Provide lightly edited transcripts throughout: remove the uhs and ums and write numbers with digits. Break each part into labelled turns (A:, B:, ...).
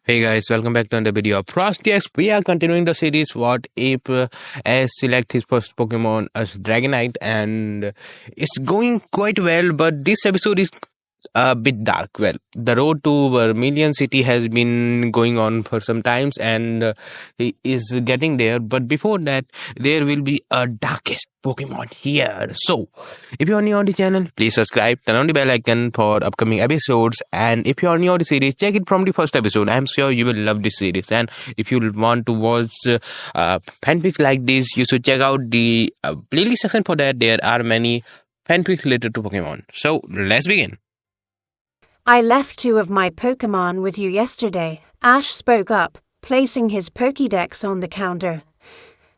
A: Hey guys, welcome back to another video of Frostyx. We are continuing the series What If as select his first Pokemon as Dragonite, and it's going quite well, but this episode is a bit dark. Well, the road to Vermilion City has been going on for some times, and he is getting there. But before that, there will be a darkest Pokemon here. So, if you are new on the channel, please subscribe, turn on the bell icon for upcoming episodes. And if you are new on the series, check it from the first episode. I'm sure you will love this series. And if you want to watch fanfics like this, you should check out the playlist section for that. There are many fanfics related to Pokemon. So, let's begin.
B: I left 2 of my Pokémon with you yesterday, Ash spoke up, placing his Pokédex on the counter.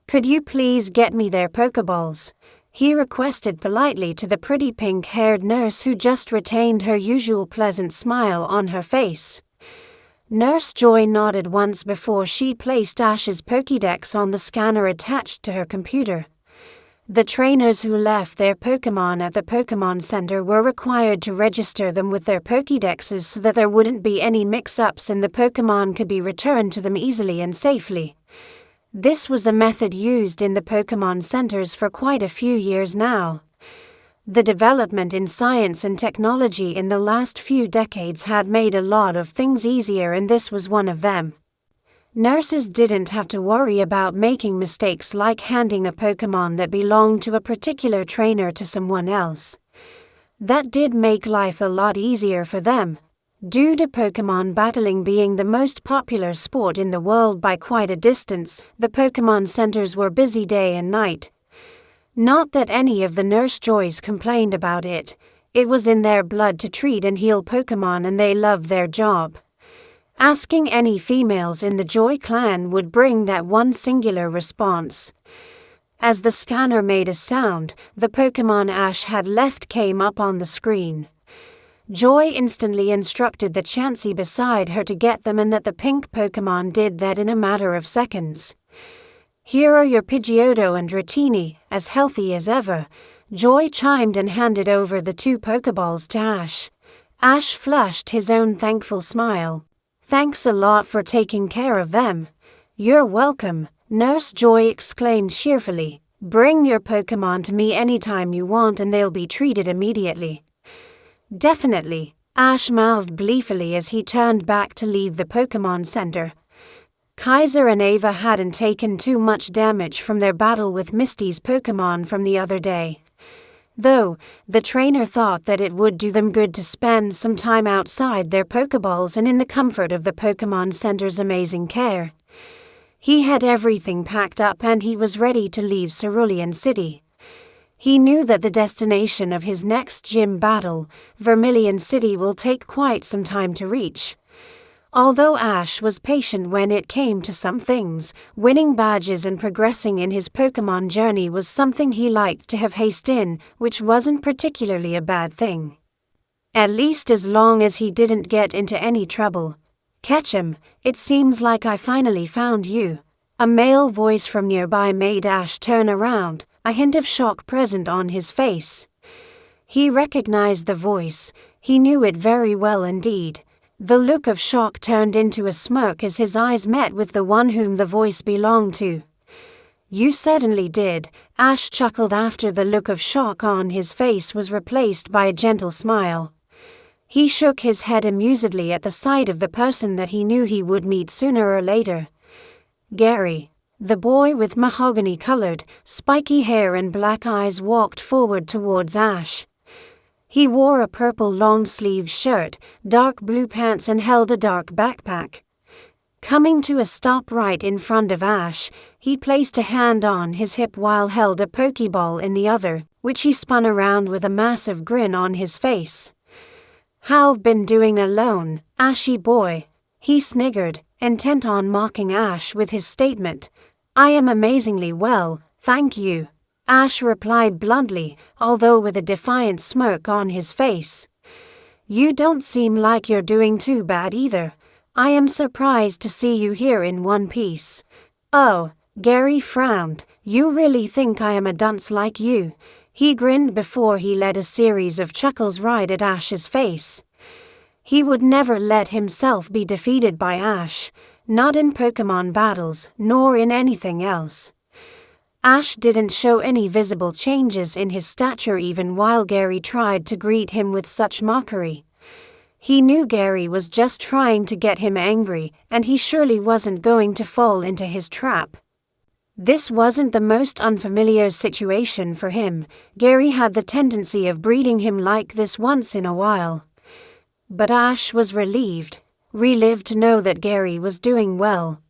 B: Could you please get me their Pokeballs? He requested politely to the pretty pink-haired nurse who just retained her usual pleasant smile on her face. Nurse Joy nodded once before she placed Ash's Pokédex on the scanner attached to her computer. The trainers who left their Pokémon at the Pokémon Center were required to register them with their Pokédexes so that there wouldn't be any mix-ups and the Pokémon could be returned to them easily and safely. This was a method used in the Pokémon Centers for quite a few years now. The development in science and technology in the last few decades had made a lot of things easier, and this was one of them. Nurses didn't have to worry about making mistakes like handing a Pokémon that belonged to a particular trainer to someone else. That did make life a lot easier for them, due to Pokémon battling being the most popular sport in the world by quite a distance. The Pokémon Centers were busy day and night. Not that any of the Nurse Joys complained about it. It was in their blood to treat and heal Pokémon, and they loved their job. Asking any females in the Joy clan would bring that one singular response. As the scanner made a sound, the Pokémon Ash had left came up on the screen. Joy instantly instructed the Chansey beside her to get them, and that the pink Pokémon did that in a matter of seconds. Here are your Pidgeotto and Dratini, as healthy as ever. Joy chimed and handed over the 2 Pokeballs to Ash. Ash flashed his own thankful smile. Thanks a lot for taking care of them. You're welcome, Nurse Joy exclaimed cheerfully. Bring your Pokémon to me anytime you want and they'll be treated immediately. Definitely, Ash mouthed gleefully as he turned back to leave the Pokémon Center. Kaiser and Ava hadn't taken too much damage from their battle with Misty's Pokémon from the other day. Though, the trainer thought that it would do them good to spend some time outside their Pokeballs and in the comfort of the Pokémon Center's amazing care. He had everything packed up and he was ready to leave Cerulean City. He knew that the destination of his next gym battle, Vermilion City, will take quite some time to reach. Although Ash was patient when it came to some things, winning badges and progressing in his Pokémon journey was something he liked to have haste in, which wasn't particularly a bad thing. At least as long as he didn't get into any trouble. Ketchum, it seems like I finally found you. A male voice from nearby made Ash turn around, a hint of shock present on his face. He recognized the voice. He knew it very well indeed. The look of shock turned into a smirk as his eyes met with the one whom the voice belonged to. You certainly did, Ash chuckled after the look of shock on his face was replaced by a gentle smile. He shook his head amusedly at the sight of the person that he knew he would meet sooner or later. Gary, the boy with mahogany-colored, spiky hair and black eyes, walked forward towards Ash. He wore a purple long-sleeved shirt, dark blue pants, and held a dark backpack. Coming to a stop right in front of Ash, he placed a hand on his hip while held a Pokeball in the other, which he spun around with a massive grin on his face. How've been doing alone, Ashy boy? He sniggered, intent on mocking Ash with his statement. I am amazingly well, thank you. Ash replied bluntly, although with a defiant smirk on his face. You don't seem like you're doing too bad either. I am surprised to see you here in one piece. Oh, Gary frowned. You really think I am a dunce like you? He grinned before he let a series of chuckles ride at Ash's face. He would never let himself be defeated by Ash, not in Pokémon battles, nor in anything else. Ash didn't show any visible changes in his stature even while Gary tried to greet him with such mockery. He knew Gary was just trying to get him angry, and he surely wasn't going to fall into his trap. This wasn't the most unfamiliar situation for him. Gary had the tendency of breeding him like this once in a while. But Ash was relieved to know that Gary was doing well.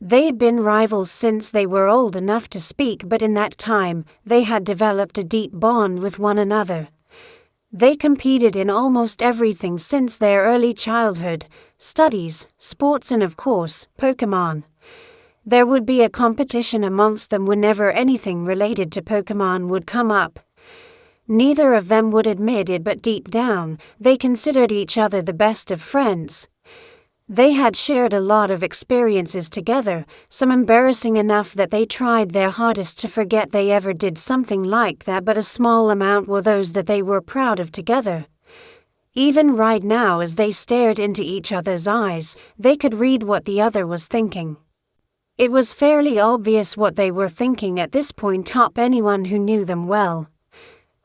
B: They'd been rivals since they were old enough to speak, but in that time, they had developed a deep bond with one another. They competed in almost everything since their early childhood: studies, sports, and of course, Pokémon. There would be a competition amongst them whenever anything related to Pokémon would come up. Neither of them would admit it, but deep down, they considered each other the best of friends. They had shared a lot of experiences together, some embarrassing enough that they tried their hardest to forget they ever did something like that, but a small amount were those that they were proud of together. Even right now, as they stared into each other's eyes, they could read what the other was thinking. It was fairly obvious what they were thinking at this point to anyone who knew them well.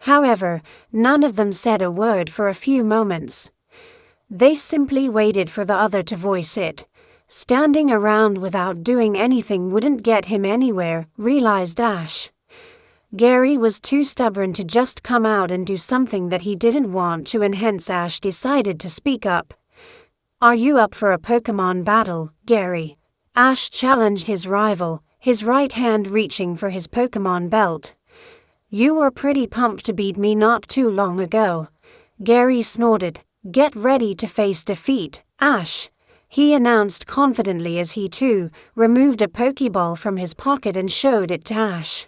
B: However, none of them said a word for a few moments. They simply waited for the other to voice it. Standing around without doing anything wouldn't get him anywhere, realized Ash. Gary was too stubborn to just come out and do something that he didn't want to, and hence Ash decided to speak up. "Are you up for a Pokémon battle, Gary?" Ash challenged his rival, his right hand reaching for his Pokémon belt. "You were pretty pumped to beat me not too long ago." Gary snorted. "Get ready to face defeat, Ash," he announced confidently as he too removed a Pokeball from his pocket and showed it to Ash.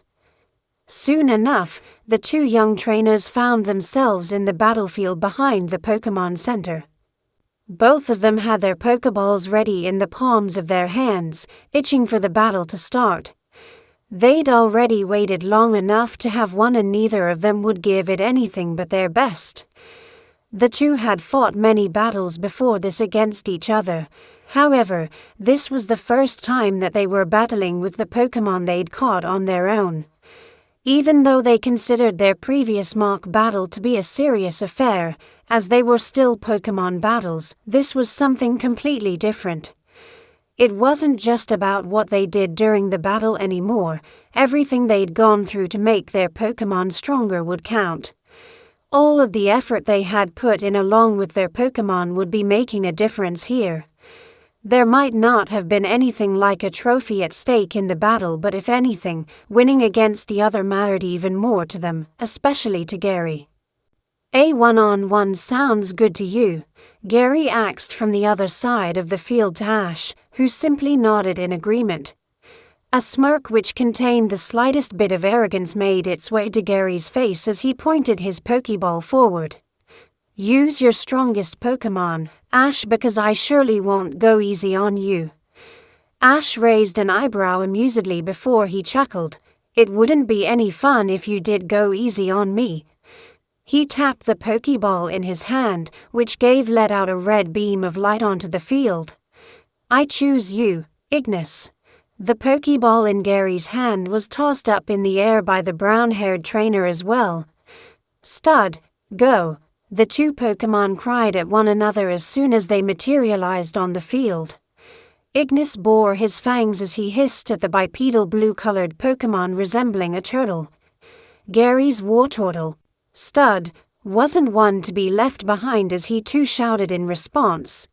B: Soon enough, the two young trainers found themselves in the battlefield behind the Pokémon Center. Both of them had their Pokeballs ready in the palms of their hands, itching for the battle to start. They'd already waited long enough to have one, and neither of them would give it anything but their best. The two had fought many battles before this against each other. However, this was the first time that they were battling with the Pokémon they'd caught on their own. Even though they considered their previous mock battle to be a serious affair, as they were still Pokémon battles, this was something completely different. It wasn't just about what they did during the battle anymore. Everything they'd gone through to make their Pokémon stronger would count. All of the effort they had put in along with their Pokémon would be making a difference here. There might not have been anything like a trophy at stake in the battle, but if anything, winning against the other mattered even more to them, especially to Gary. "A one-on-one sounds good to you?" Gary asked from the other side of the field to Ash, who simply nodded in agreement. A smirk which contained the slightest bit of arrogance made its way to Gary's face as he pointed his Pokeball forward. "Use your strongest Pokémon, Ash, because I surely won't go easy on you." Ash raised an eyebrow amusedly before he chuckled. "It wouldn't be any fun if you did go easy on me." He tapped the Pokeball in his hand, which let out a red beam of light onto the field. "I choose you, Ignis." The Pokeball in Gary's hand was tossed up in the air by the brown-haired trainer as well. "Stud, go!" The two Pokémon cried at one another as soon as they materialized on the field. Ignis bore his fangs as he hissed at the bipedal blue-colored Pokémon resembling a turtle. Gary's Wartortle, Stud, wasn't one to be left behind as he too shouted in response.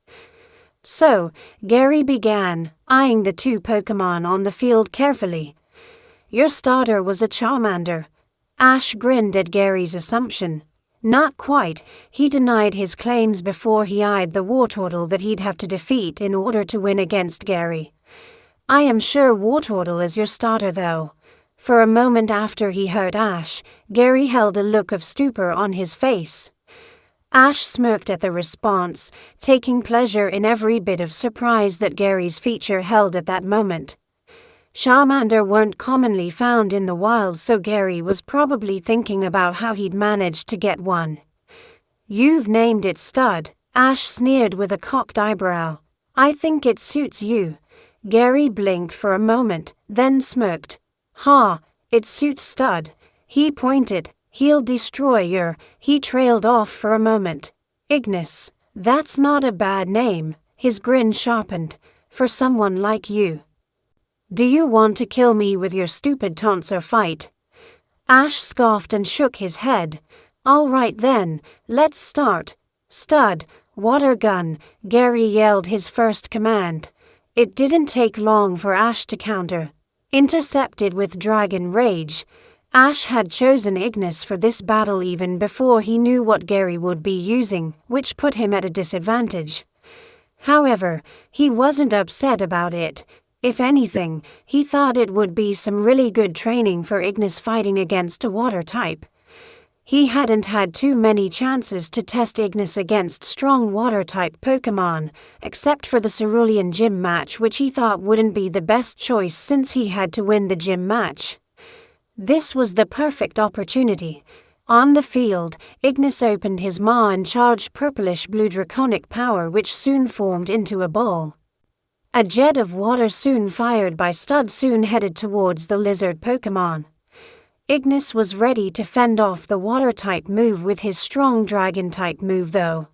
B: So, Gary began, eyeing the two Pokémon on the field carefully. "Your starter was a Charmander." Ash grinned at Gary's assumption. Not quite. He denied his claims before he eyed the Wartortle that he'd have to defeat in order to win against Gary. "I am sure Wartortle is your starter though." For a moment after he heard Ash, Gary held a look of stupor on his face. Ash smirked at the response, taking pleasure in every bit of surprise that Gary's feature held at that moment. Charmander weren't commonly found in the wild, so Gary was probably thinking about how he'd managed to get one. "You've named it Stud," Ash sneered with a cocked eyebrow. I think it suits you. Gary blinked for a moment, then smirked. Ha, it suits Stud. He pointed. He'll destroy your. He trailed off for a moment. Ignis. That's not a bad name. His grin sharpened. For someone like you. Do you want to kill me with your stupid taunts or fight? Ash scoffed and shook his head. All right then, let's start. Stud, water gun, Gary yelled his first command. It didn't take long for Ash to counter. Intercepted with Dragon Rage, Ash had chosen Ignis for this battle even before he knew what Gary would be using, which put him at a disadvantage. However, he wasn't upset about it. If anything, he thought it would be some really good training for Ignis fighting against a water type. He hadn't had too many chances to test Ignis against strong water-type Pokémon, except for the Cerulean gym match, which he thought wouldn't be the best choice since he had to win the gym match. This was the perfect opportunity. On the field, Ignis opened his maw and charged purplish-blue draconic power, which soon formed into a ball. A jet of water soon fired by Stud soon headed towards the lizard Pokémon. Ignis was ready to fend off the water-type move with his strong dragon-type move though.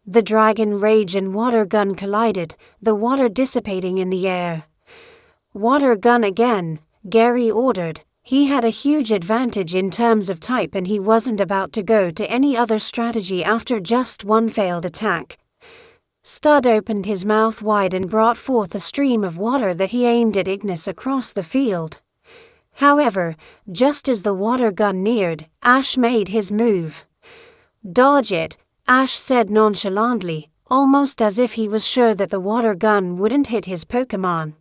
B: The Dragon Rage and Water Gun collided, the water dissipating in the air. Water Gun again, Gary ordered. He had a huge advantage in terms of type and he wasn't about to go to any other strategy after just one failed attack. Stud opened his mouth wide and brought forth a stream of water that he aimed at Ignis across the field. However, just as the water gun neared, Ash made his move. Dodge it, Ash said nonchalantly, almost as if he was sure that the water gun wouldn't hit his Pokémon.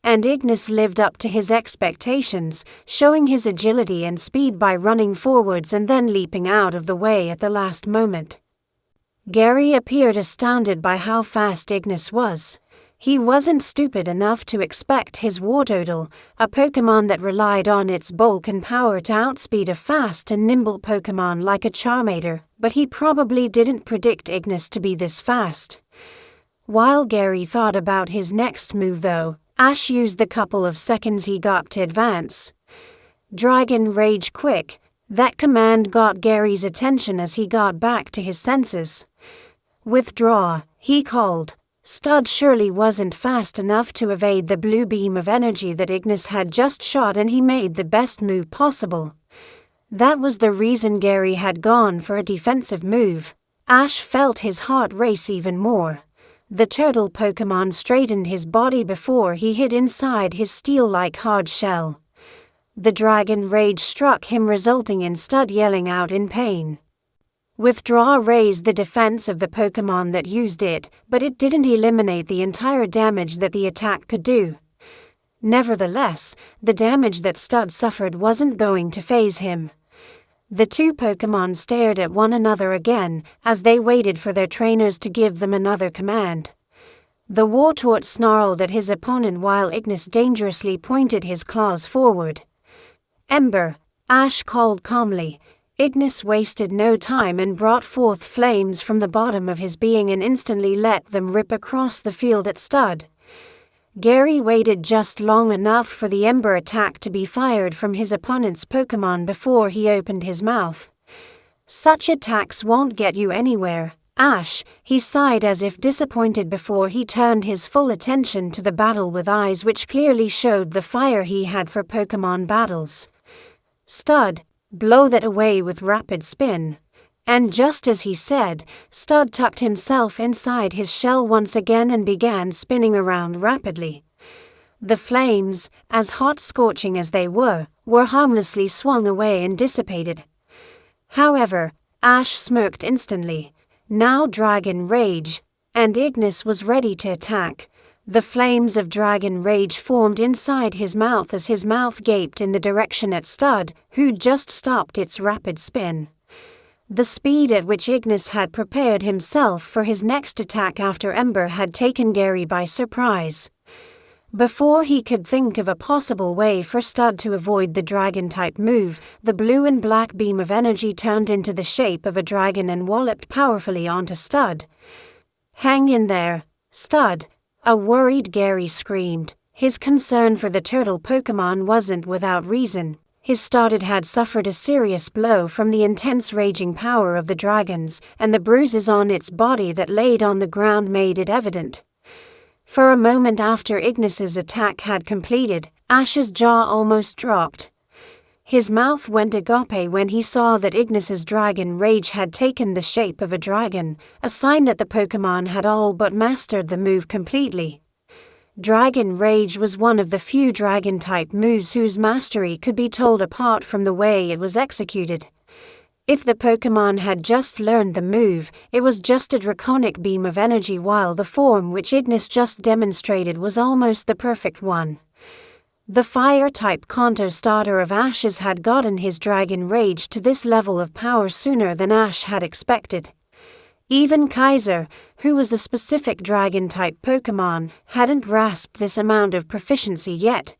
B: And Ignis lived up to his expectations, showing his agility and speed by running forwards and then leaping out of the way at the last moment. Gary appeared astounded by how fast Ignis was. He wasn't stupid enough to expect his Wartortle, a Pokémon that relied on its bulk and power to outspeed a fast and nimble Pokémon like a Charmander, but he probably didn't predict Ignis to be this fast. While Gary thought about his next move though, Ash used the couple of seconds he got to advance. Dragon Rage Quick. That command got Gary's attention as he got back to his senses. Withdraw, he called. Stud surely wasn't fast enough to evade the blue beam of energy that Ignis had just shot and he made the best move possible. That was the reason Gary had gone for a defensive move. Ash felt his heart race even more. The turtle Pokémon straightened his body before he hid inside his steel-like hard shell. The Dragon Rage struck him, resulting in Stud yelling out in pain. Withdraw raised the defense of the Pokémon that used it, but it didn't eliminate the entire damage that the attack could do. Nevertheless, the damage that Stud suffered wasn't going to faze him. The two Pokémon stared at one another again, as they waited for their trainers to give them another command. The Wartortle snarled at his opponent while Ignis dangerously pointed his claws forward. Ember, Ash called calmly. Ignis wasted no time and brought forth flames from the bottom of his being and instantly let them rip across the field at Stud. Gary waited just long enough for the Ember attack to be fired from his opponent's Pokémon before he opened his mouth. Such attacks won't get you anywhere, Ash, he sighed as if disappointed before he turned his full attention to the battle with eyes which clearly showed the fire he had for Pokémon battles. Stud, blow that away with rapid spin. And just as he said, Stud tucked himself inside his shell once again and began spinning around rapidly. The flames, as hot scorching as they were harmlessly swung away and dissipated. However, Ash smirked instantly. Now Dragon Rage, and Ignis was ready to attack. The flames of Dragon Rage formed inside his mouth as his mouth gaped in the direction at Stud, who just stopped its rapid spin. The speed at which Ignis had prepared himself for his next attack after Ember had taken Gary by surprise. Before he could think of a possible way for Stud to avoid the dragon-type move, the blue and black beam of energy turned into the shape of a dragon and walloped powerfully onto Stud. "Hang in there, Stud," a worried Gary screamed. His concern for the turtle Pokémon wasn't without reason. His Stoddard had suffered a serious blow from the intense raging power of the dragons, and the bruises on its body that laid on the ground made it evident. For a moment after Ignis's attack had completed, Ash's jaw almost dropped. His mouth went agape when he saw that Ignis's dragon rage had taken the shape of a dragon, a sign that the Pokémon had all but mastered the move completely. Dragon Rage was one of the few dragon-type moves whose mastery could be told apart from the way it was executed. If the Pokémon had just learned the move, it was just a draconic beam of energy, while the form which Ignis just demonstrated was almost the perfect one. The Fire-type Kanto starter of Ash's had gotten his Dragon Rage to this level of power sooner than Ash had expected. Even Kaiser, who was a specific Dragon-type Pokémon, hadn't grasped this amount of proficiency yet.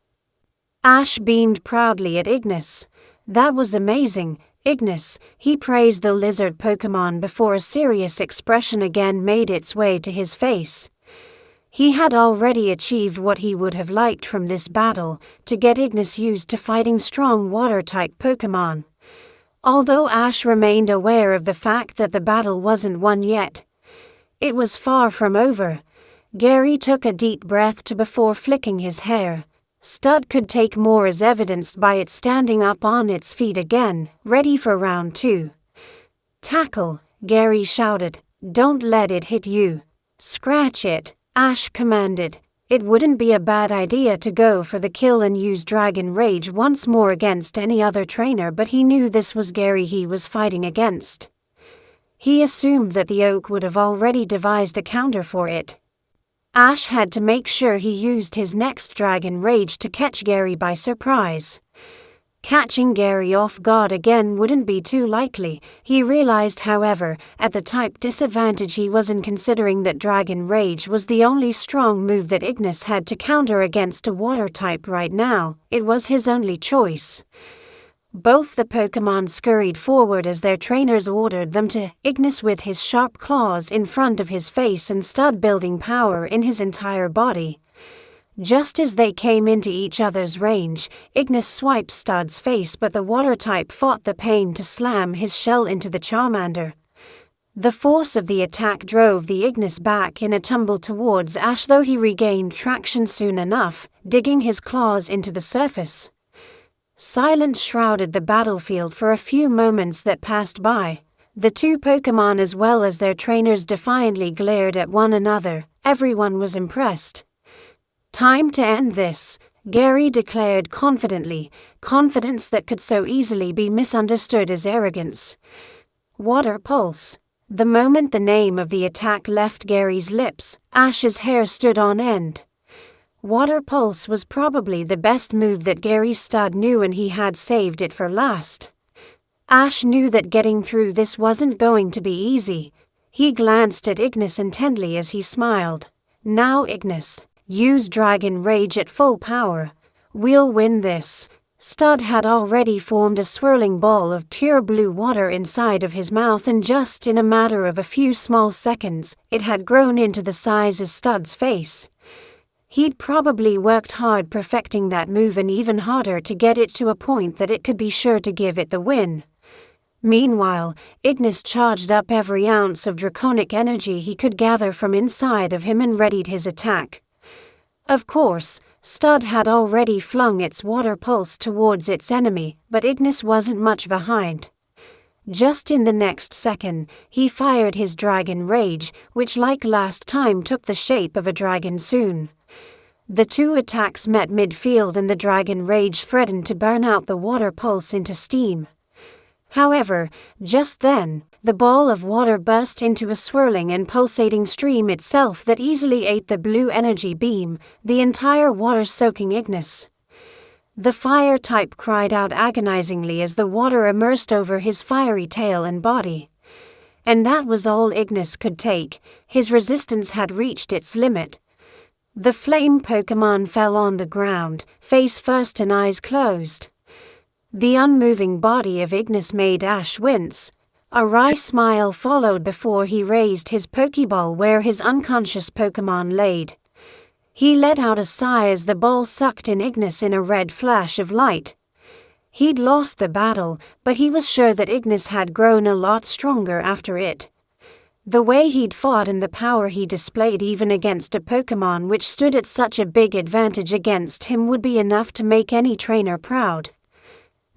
B: Ash beamed proudly at Ignis. "That was amazing, Ignis," he praised the lizard Pokémon before a serious expression again made its way to his face. He had already achieved what he would have liked from this battle, to get Ignis used to fighting strong water-type Pokémon. Although Ash remained aware of the fact that the battle wasn't won yet, it was far from over. Gary took a deep breath before flicking his hair. Stud could take more, as evidenced by it standing up on its feet again, ready for round 2. "Tackle," Gary shouted. "Don't let it hit you." "Scratch it," Ash commanded. It wouldn't be a bad idea to go for the kill and use Dragon Rage once more against any other trainer, but he knew this was Gary he was fighting against. He assumed that the Oak would have already devised a counter for it. Ash had to make sure he used his next Dragon Rage to catch Gary by surprise. Catching Gary off guard again wouldn't be too likely. He realized, however, at the type disadvantage he was in, considering that Dragon Rage was the only strong move that Ignis had to counter against a water type right now. It was his only choice. Both the Pokémon scurried forward as their trainers ordered them to. Ignis with his sharp claws in front of his face and Stud building power in his entire body. Just as they came into each other's range, Ignis swiped Stud's face, but the water type fought the pain to slam his shell into the Charmander. The force of the attack drove the Ignis back in a tumble towards Ash, though he regained traction soon enough, digging his claws into the surface. Silence shrouded the battlefield for a few moments that passed by. The two Pokémon, as well as their trainers, defiantly glared at one another. Everyone was impressed. "Time to end this," Gary declared confidently, confidence that could so easily be misunderstood as arrogance. "Water Pulse." The moment the name of the attack left Gary's lips, Ash's hair stood on end. Water Pulse was probably the best move that Gary's Stud knew, and he had saved it for last. Ash knew that getting through this wasn't going to be easy. He glanced at Ignis intently as he smiled. "Now, Ignis, use Dragon Rage at full power. We'll win this." Stud had already formed a swirling ball of pure blue water inside of his mouth, and just in a matter of a few small seconds, it had grown into the size of Stud's face. He'd probably worked hard perfecting that move, and even harder to get it to a point that it could be sure to give it the win. Meanwhile, Ignis charged up every ounce of draconic energy he could gather from inside of him and readied his attack. Of course, Stud had already flung its water pulse towards its enemy, but Ignis wasn't much behind. Just in the next second, he fired his Dragon Rage, which, like last time, took the shape of a dragon soon. The two attacks met midfield, and the Dragon Rage threatened to burn out the water pulse into steam. However, just then, the ball of water burst into a swirling and pulsating stream itself that easily ate the blue energy beam, the entire water-soaking Ignis. The fire type cried out agonizingly as the water immersed over his fiery tail and body. And that was all Ignis could take. His resistance had reached its limit. The flame Pokémon fell on the ground, face first and eyes closed. The unmoving body of Ignis made Ash wince. A wry smile followed before he raised his Pokeball where his unconscious Pokémon laid. He let out a sigh as the ball sucked in Ignis in a red flash of light. He'd lost the battle, but he was sure that Ignis had grown a lot stronger after it. The way he'd fought and the power he displayed even against a Pokémon which stood at such a big advantage against him would be enough to make any trainer proud.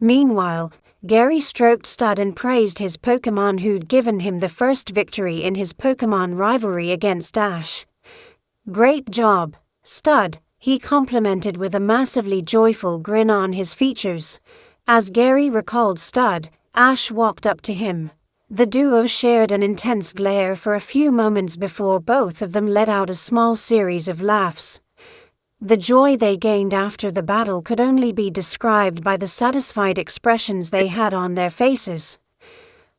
B: Meanwhile, Gary stroked Stud and praised his Pokémon who'd given him the first victory in his Pokémon rivalry against Ash. "Great job, Stud," he complimented with a massively joyful grin on his features. As Gary recalled Stud, Ash walked up to him. The duo shared an intense glare for a few moments before both of them let out a small series of laughs. The joy they gained after the battle could only be described by the satisfied expressions they had on their faces.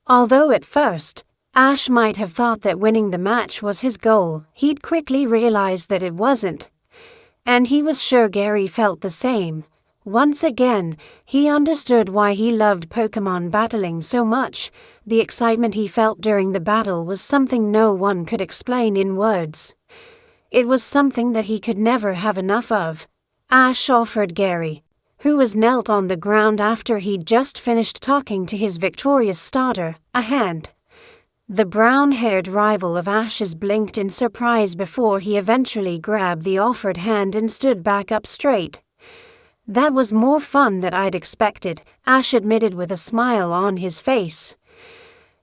B: Although at first, Ash might have thought that winning the match was his goal, he'd quickly realized that it wasn't. And he was sure Gary felt the same. Once again, he understood why he loved Pokémon battling so much. The excitement he felt during the battle was something no one could explain in words. It was something that he could never have enough of. Ash offered Gary, who was knelt on the ground after he'd just finished talking to his victorious starter, a hand. The brown-haired rival of Ash's blinked in surprise before he eventually grabbed the offered hand and stood back up straight. "That was more fun than I'd expected," Ash admitted with a smile on his face.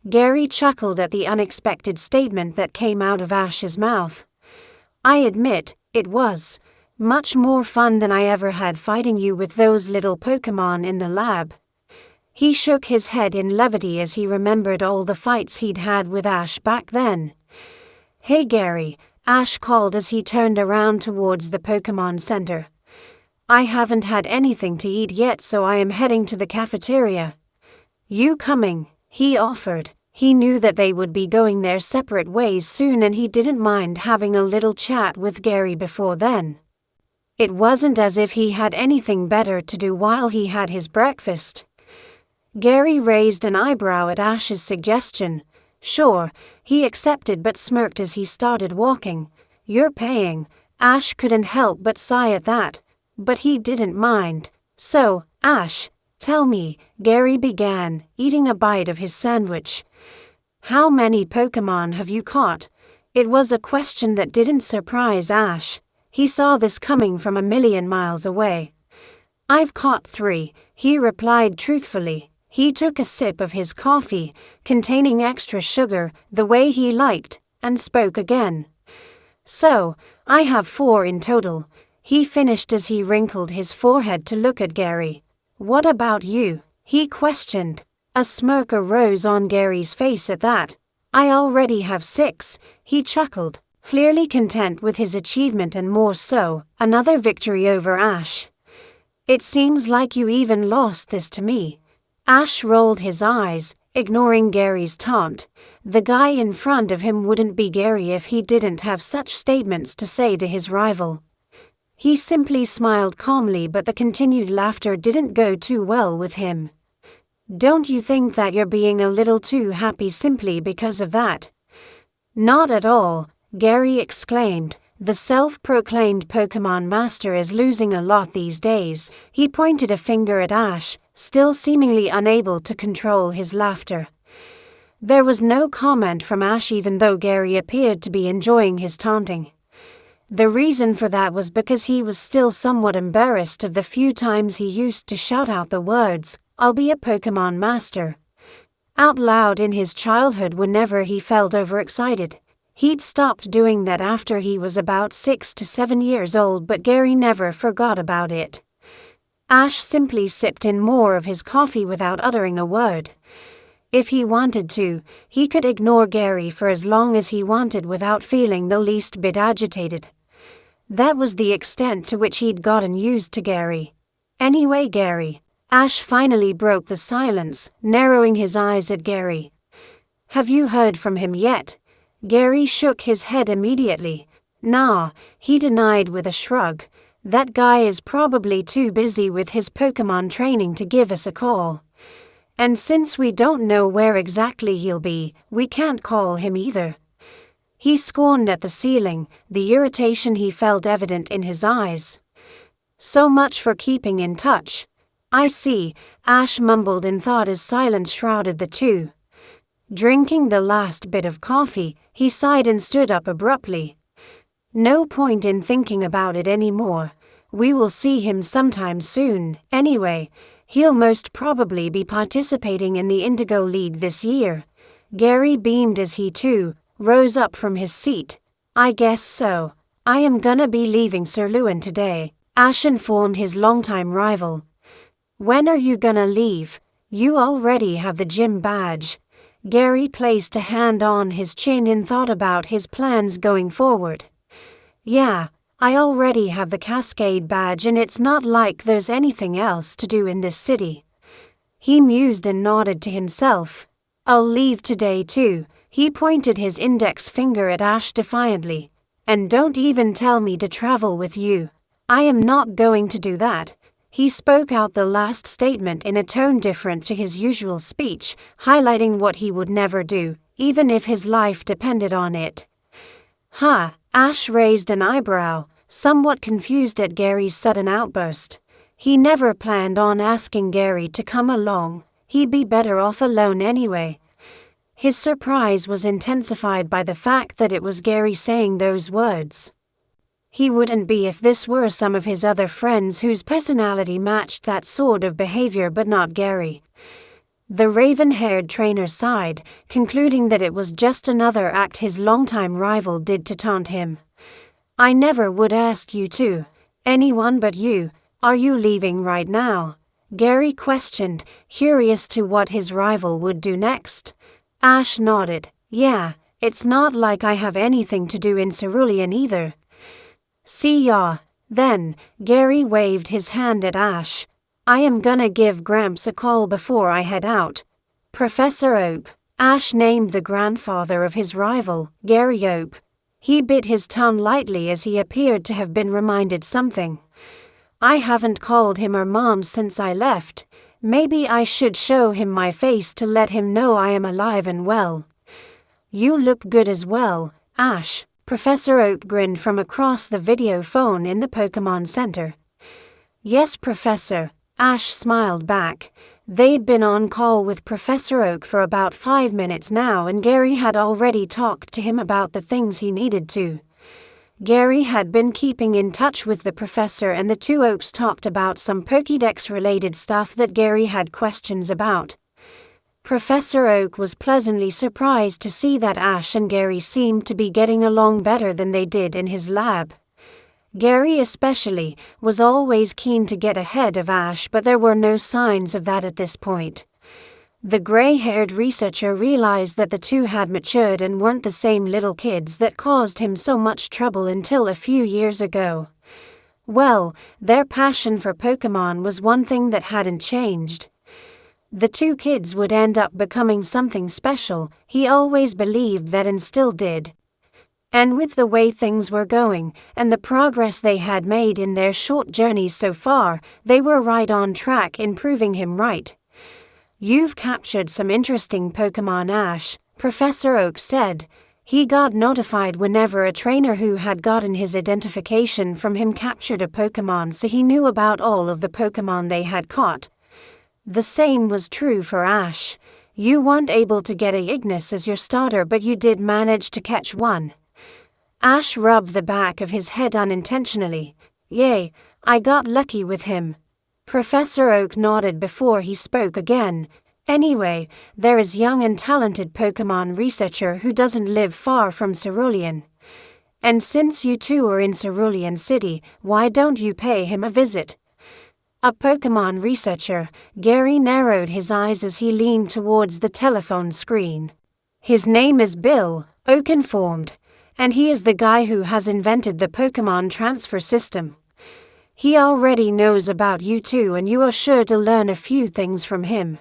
B: Gary chuckled at the unexpected statement that came out of Ash's mouth. "I admit, it was much more fun than I ever had fighting you with those little Pokémon in the lab." He shook his head in levity as he remembered all the fights he'd had with Ash back then. "Hey Gary," Ash called as he turned around towards the Pokémon Center. "I haven't had anything to eat yet, so I am heading to the cafeteria." "You coming?" he offered. He knew that they would be going their separate ways soon and he didn't mind having a little chat with Gary before then. It wasn't as if he had anything better to do while he had his breakfast. Gary raised an eyebrow at Ash's suggestion. Sure, he accepted but smirked as he started walking. "You're paying." Ash couldn't help but sigh at that, but he didn't mind. "So, Ash, tell me," Gary began, eating a bite of his sandwich. "How many Pokémon have you caught?" It was a question that didn't surprise Ash. He saw this coming from a million miles away. "I've caught 3, he replied truthfully. He took a sip of his coffee, containing extra sugar, the way he liked, and spoke again. "So, I have 4 in total," he finished as he wrinkled his forehead to look at Gary. "What about you?" he questioned. A smirk arose on Gary's face at that. "I already have 6, he chuckled, clearly content with his achievement and more so, another victory over Ash. "It seems like you even lost this to me." Ash rolled his eyes, ignoring Gary's taunt. The guy in front of him wouldn't be Gary if he didn't have such statements to say to his rival. He simply smiled calmly, but the continued laughter didn't go too well with him. "Don't you think that you're being a little too happy simply because of that?" "Not at all," Gary exclaimed. "The self-proclaimed Pokémon Master is losing a lot these days." He pointed a finger at Ash, still seemingly unable to control his laughter. There was no comment from Ash even though Gary appeared to be enjoying his taunting. The reason for that was because he was still somewhat embarrassed of the few times he used to shout out the words, "I'll be a Pokémon Master," out loud in his childhood whenever he felt overexcited. He'd stopped doing that after he was about 6 to 7 years old, but Gary never forgot about it. Ash simply sipped in more of his coffee without uttering a word. If he wanted to, he could ignore Gary for as long as he wanted without feeling the least bit agitated. That was the extent to which he'd gotten used to Gary. "Anyway, Gary," Ash finally broke the silence, narrowing his eyes at Gary. "Have you heard from him yet?" Gary shook his head immediately. Nah, he denied with a shrug. That guy is probably too busy with his Pokémon training to give us a call. And since we don't know where exactly he'll be, we can't call him either. He scorned at the ceiling, the irritation he felt evident in his eyes. So much for keeping in touch. I see, Ash mumbled in thought as silence shrouded the two. Drinking the last bit of coffee, he sighed and stood up abruptly. No point in thinking about it anymore. We will see him sometime soon, anyway. He'll most probably be participating in the Indigo League this year. Gary beamed as he too rose up from his seat. I guess so. I am gonna be leaving Sir Lewin today, Ash informed his longtime rival. When are you gonna leave? You already have the gym badge. Gary placed a hand on his chin and thought about his plans going forward. Yeah, I already have the Cascade badge and it's not like there's anything else to do in this city. He mused and nodded to himself. I'll leave today too. He pointed his index finger at Ash defiantly. And don't even tell me to travel with you. I am not going to do that. He spoke out the last statement in a tone different to his usual speech, highlighting what he would never do, even if his life depended on it. Ha! Ash raised an eyebrow, somewhat confused at Gary's sudden outburst. He never planned on asking Gary to come along. He'd be better off alone anyway. His surprise was intensified by the fact that it was Gary saying those words. He wouldn't be if this were some of his other friends whose personality matched that sort of behavior, but not Gary. The raven-haired trainer sighed, concluding that it was just another act his longtime rival did to taunt him. I never would ask you to. Anyone but you. Are you leaving right now? Gary questioned, curious to what his rival would do next. Ash nodded. Yeah, it's not like I have anything to do in Cerulean either. See ya. Then, Gary waved his hand at Ash. I am gonna give Gramps a call before I head out. Professor Oak. Ash named the grandfather of his rival, Gary Oak. He bit his tongue lightly as he appeared to have been reminded something. I haven't called him or Mom since I left. Maybe I should show him my face to let him know I am alive and well. You look good as well, Ash. Professor Oak grinned from across the video phone in the Pokémon Center. Yes, Professor. Ash smiled back. They'd been on call with Professor Oak for about 5 minutes now, and Gary had already talked to him about the things he needed to. Gary had been keeping in touch with the professor, and the two Oaks talked about some Pokédex-related stuff that Gary had questions about. Professor Oak was pleasantly surprised to see that Ash and Gary seemed to be getting along better than they did in his lab. Gary especially was always keen to get ahead of Ash, but there were no signs of that at this point. The gray-haired researcher realized that the two had matured and weren't the same little kids that caused him so much trouble until a few years ago. Well, their passion for Pokémon was one thing that hadn't changed. The two kids would end up becoming something special, he always believed that, and still did. And with the way things were going, and the progress they had made in their short journeys so far, they were right on track in proving him right. You've captured some interesting Pokémon, Ash, Professor Oak said. He got notified whenever a trainer who had gotten his identification from him captured a Pokémon, so he knew about all of the Pokémon they had caught. The same was true for Ash. You weren't able to get a Ignis as your starter, but you did manage to catch one. Ash rubbed the back of his head unintentionally. Yay, I got lucky with him. Professor Oak nodded before he spoke again. Anyway, there is young and talented Pokémon researcher who doesn't live far from Cerulean. And since you two are in Cerulean City, why don't you pay him a visit? A Pokémon researcher. Gary narrowed his eyes as he leaned towards the telephone screen. His name is Bill, Oak informed. And he is the guy who has invented the Pokémon transfer system. He already knows about you two, and you are sure to learn a few things from him.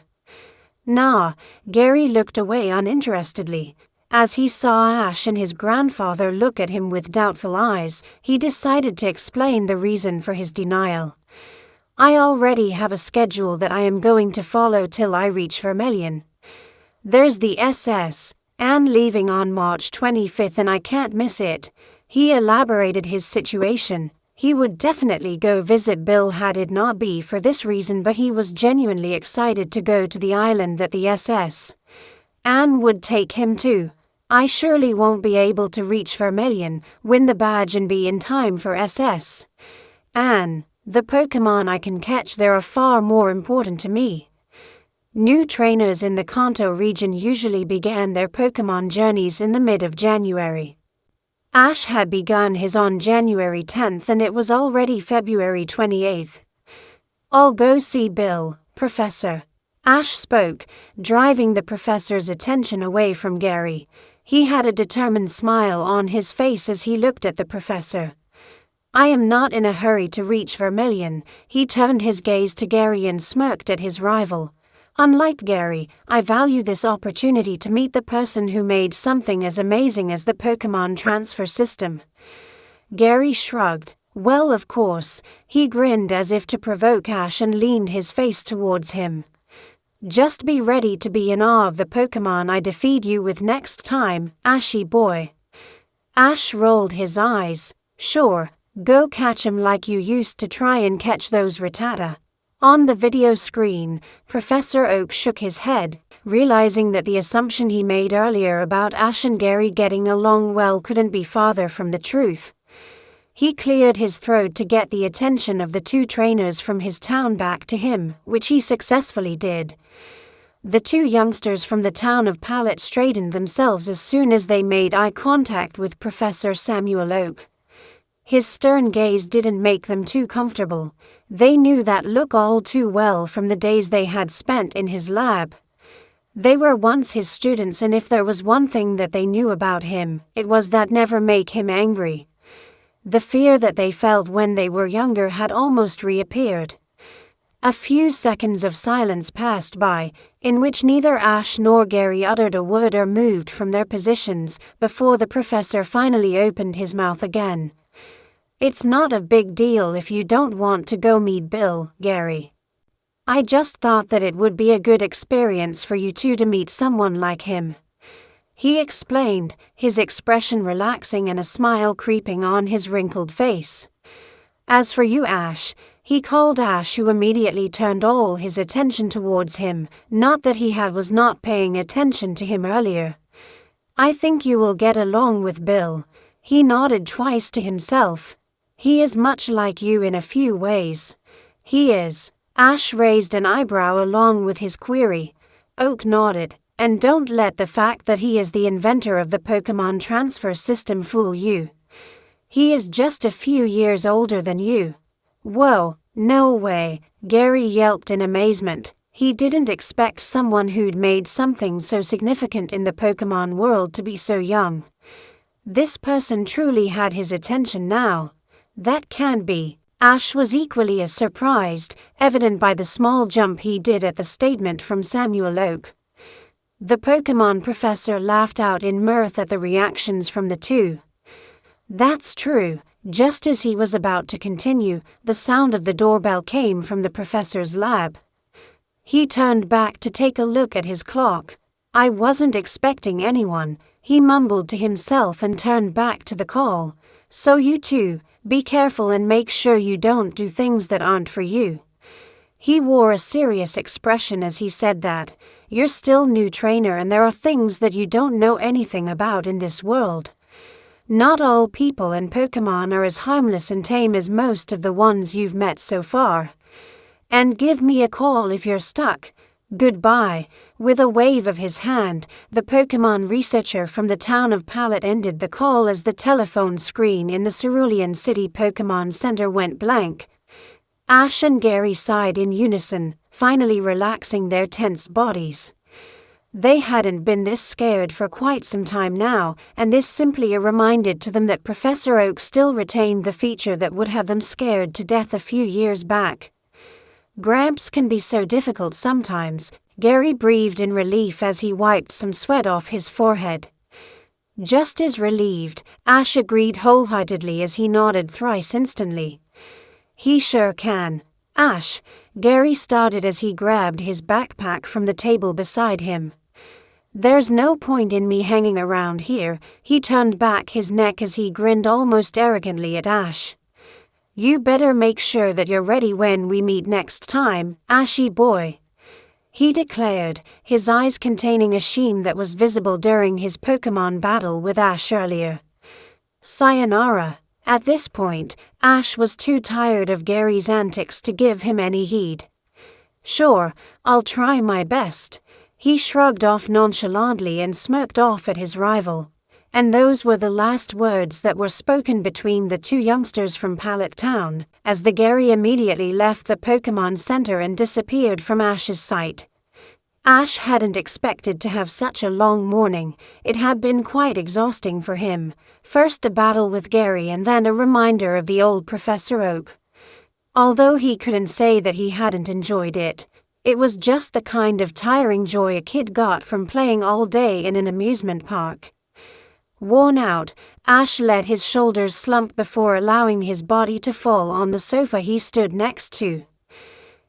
B: Nah, Gary looked away uninterestedly. As he saw Ash and his grandfather look at him with doubtful eyes, he decided to explain the reason for his denial. I already have a schedule that I am going to follow till I reach Vermilion. There's the SS, and leaving on March 25th and I can't miss it. He elaborated his situation. He would definitely go visit Bill had it not be for this reason, but he was genuinely excited to go to the island that the SS Anne would take him to. I surely won't be able to reach Vermilion, win the badge and be in time for SS Anne. The Pokémon I can catch there are far more important to me. New trainers in the Kanto region usually began their Pokémon journeys in the mid of January. Ash had begun his on January 10th and it was already February 28th. I'll go see Bill, Professor. Ash spoke, driving the professor's attention away from Gary. He had a determined smile on his face as he looked at the professor. I am not in a hurry to reach Vermilion. He turned his gaze to Gary and smirked at his rival. Unlike Gary, I value this opportunity to meet the person who made something as amazing as the Pokémon transfer system. Gary shrugged. Well, of course. He grinned as if to provoke Ash and leaned his face towards him. Just be ready to be in awe of the Pokémon I defeat you with next time, Ashy boy. Ash rolled his eyes. Sure, go catch 'em like you used to try and catch those Rattata. On the video screen, Professor Oak shook his head, realizing that the assumption he made earlier about Ash and Gary getting along well couldn't be farther from the truth. He cleared his throat to get the attention of the two trainers from his town back to him, which he successfully did. The two youngsters from the town of Pallet straightened themselves as soon as they made eye contact with Professor Samuel Oak. His stern gaze didn't make them too comfortable. They knew that look all too well from the days they had spent in his lab. They were once his students, and if there was one thing that they knew about him, it was that never make him angry. The fear that they felt when they were younger had almost reappeared. A few seconds of silence passed by, in which neither Ash nor Gary uttered a word or moved from their positions, before the professor finally opened his mouth again. It's not a big deal if you don't want to go meet Bill, Gary. I just thought that it would be a good experience for you two to meet someone like him. He explained, his expression relaxing and a smile creeping on his wrinkled face. As for you, Ash, he called Ash, who immediately turned all his attention towards him, not that he was not paying attention to him earlier. I think you will get along with Bill. He nodded twice to himself. He is much like you in a few ways. He is. Ash raised an eyebrow along with his query. Oak nodded. And don't let the fact that he is the inventor of the Pokémon transfer system fool you. He is just a few years older than you. Whoa, no way, Gary yelped in amazement. He didn't expect someone who'd made something so significant in the Pokémon world to be so young. This person truly had his attention now. That can't be. Ash was equally as surprised, evident by the small jump he did at the statement from Samuel Oak. The Pokémon professor laughed out in mirth at the reactions from the two. That's true. Just as he was about to continue, the sound of the doorbell came from the professor's lab. He turned back to take a look at his clock. I wasn't expecting anyone, he mumbled to himself and turned back to the call. So you two, be careful and make sure you don't do things that aren't for you. He wore a serious expression as he said that. You're still new trainer and there are things that you don't know anything about in this world. Not all people and Pokémon are as harmless and tame as most of the ones you've met so far. And give me a call if you're stuck. Goodbye. With a wave of his hand, the Pokémon researcher from the town of Pallet ended the call as the telephone screen in the Cerulean City Pokémon Center went blank. Ash and Gary sighed in unison, finally relaxing their tense bodies. They hadn't been this scared for quite some time now, and this simply reminded to them that Professor Oak still retained the feature that would have them scared to death a few years back. Gramps can be so difficult sometimes, Gary breathed in relief as he wiped some sweat off his forehead. Just as relieved, Ash agreed wholeheartedly as he nodded thrice instantly. He sure can. Ash, Gary started as he grabbed his backpack from the table beside him. There's no point in me hanging around here. He turned back his neck as he grinned almost arrogantly at Ash. You better make sure that you're ready when we meet next time, Ashy boy, he declared, his eyes containing a sheen that was visible during his Pokémon battle with Ash earlier. Sayonara. At this point, Ash was too tired of Gary's antics to give him any heed. Sure, I'll try my best. He shrugged off nonchalantly and smirked off at his rival. And those were the last words that were spoken between the two youngsters from Pallet Town, as the Gary immediately left the Pokémon Center and disappeared from Ash's sight. Ash hadn't expected to have such a long morning. It had been quite exhausting for him. First a battle with Gary and then a reminder of the old Professor Oak. Although he couldn't say that he hadn't enjoyed it, it was just the kind of tiring joy a kid got from playing all day in an amusement park. Worn out, Ash let his shoulders slump before allowing his body to fall on the sofa he stood next to.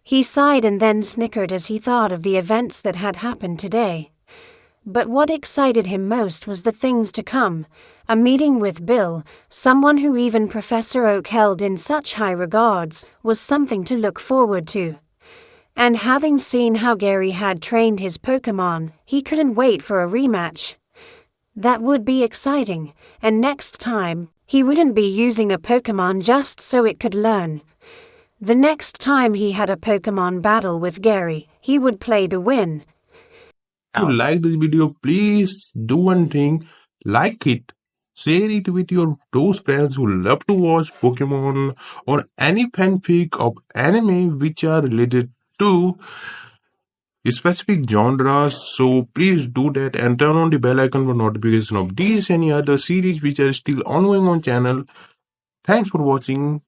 B: He sighed and then snickered as he thought of the events that had happened today. But what excited him most was the things to come. A meeting with Bill, someone who even Professor Oak held in such high regards, was something to look forward to. And having seen how Gary had trained his Pokémon, he couldn't wait for a rematch. That would be exciting, and next time, he wouldn't be using a Pokémon just so it could learn. The next time he had a Pokémon battle with Gary, he would play to win.
C: If you like this video, please do one thing, like it, share it with your those friends who love to watch Pokemon or any fanfic of anime which are related to specific genres. So please do that and turn on the bell icon for notification of these any other series which are still ongoing on channel. Thanks for watching.